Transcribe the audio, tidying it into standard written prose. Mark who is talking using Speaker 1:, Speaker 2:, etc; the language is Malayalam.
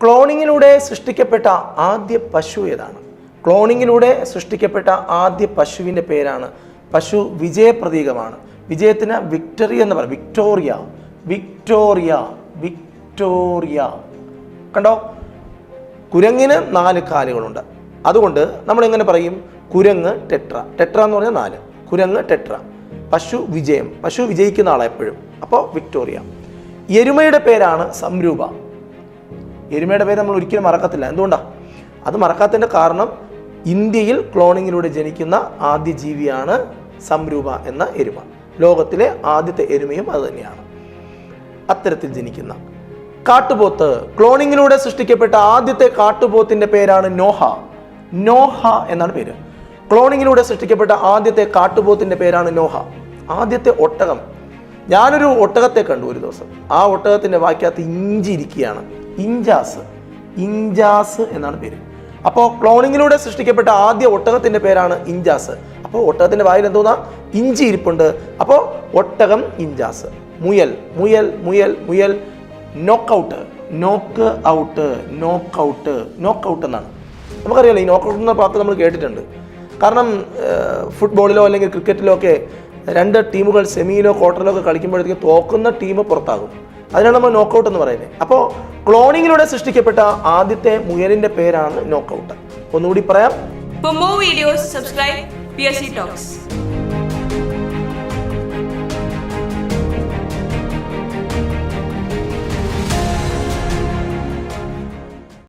Speaker 1: ക്ലോണിങ്ങിലൂടെ സൃഷ്ടിക്കപ്പെട്ട ആദ്യ പശു ഏതാണ്? ക്ലോണിങ്ങിലൂടെ സൃഷ്ടിക്കപ്പെട്ട ആദ്യ പശുവിൻ്റെ പേരാണ്, പശു വിജയപ്രതീകമാണ്. വിജയത്തിന് വിക്ടറി എന്ന് പറയും. Victoria, Victoria, Victoria. കണ്ടോ? കുരങ്ങിന് 4 കാലുകളുണ്ട്. അതുകൊണ്ട് നമ്മൾ എങ്ങനെ പറയും? കുരങ്ങ് ടെട്ര. ടെട്ര എന്ന് പറഞ്ഞാൽ 4. കുരങ്ങ് ടെട്ര. പശു വിജയം, പശു വിജയിക്കുന്ന ആളെ എപ്പോഴും. അപ്പോൾ വിക്ടോറിയ. എരുമയുടെ പേരാണ് സംരൂപ. എരുമയുടെ പേര് നമ്മൾ ഒരിക്കലും മറക്കത്തില്ല. എന്തുകൊണ്ടാണ് അത് മറക്കാത്തതിൻ്റെ കാരണം? ഇന്ത്യയിൽ ക്ലോണിങ്ങിലൂടെ ജനിക്കുന്ന ആദ്യ ജീവിയാണ് സംരൂപ എന്ന എരുമ. ലോകത്തിലെ ആദ്യത്തെ എരുമയും അത് തന്നെയാണ്. അത്തരത്തിൽ ജനിക്കുന്ന കാട്ടുപോത്ത്. ക്ലോണിങ്ങിലൂടെ സൃഷ്ടിക്കപ്പെട്ട ആദ്യത്തെ കാട്ടുപോത്തിന്റെ പേരാണ് നോഹ. നോഹ എന്നാണ് പേര്. ക്ലോണിങ്ങിലൂടെ സൃഷ്ടിക്കപ്പെട്ട ആദ്യത്തെ കാട്ടുപോത്തിന്റെ പേരാണ് നോഹ. ആദ്യത്തെ ഒട്ടകം. ഞാനൊരു ഒട്ടകത്തെ കണ്ടു ഒരു ദിവസം. ആ ഒട്ടകത്തിന്റെ വാക്കകത്ത് ഇഞ്ചി ഇരിക്കുകയാണ്. ഇഞ്ചാസ്, ഇഞ്ചാസ് എന്നാണ് പേര്. അപ്പോൾ ക്ലോണിങ്ങിലൂടെ സൃഷ്ടിക്കപ്പെട്ട ആദ്യ ഒട്ടകത്തിന്റെ പേരാണ് ഇഞ്ചാസ്. അപ്പോൾ ഒട്ടകത്തിന്റെ വായിൽ എന്തോന്നാ? ഇഞ്ചി ഇരിപ്പുണ്ട്. അപ്പോൾ ഒട്ടകം ഇഞ്ചാസ്. മുയൽ, മുയൽ, മുയൽ, മുയൽ. നോക്കൗട്ട്, നോക്ക് ഔട്ട്, നോക്കൗട്ട്, നോക്കൗട്ട് എന്നാണ്. നമുക്കറിയാലോ ഈ നോക്കൗട്ട് എന്ന വാക്ക് നമ്മൾ കേട്ടിട്ടുണ്ട്. കാരണം ഫുട്ബോളിലോ അല്ലെങ്കിൽ ക്രിക്കറ്റിലോ ഒക്കെ 2 ടീമുകൾ സെമിയിലോ ക്വാർട്ടറിലോ ഒക്കെ കളിക്കുമ്പോഴത്തേക്ക് തോക്കുന്ന ടീം പുറത്താകും. അതിനാണ് നമ്മൾ നോക്കൗട്ട് എന്ന് പറയുന്നത്. അപ്പോൾ ക്ലോണിങ്ങിലൂടെ സൃഷ്ടിക്കപ്പെട്ട ആദ്യത്തെ മുയലിന്റെ പേരാണ് നോക്കൗട്ട്. ഒന്നുകൂടി പറയാം.
Speaker 2: For more videos, subscribe PSCtalks.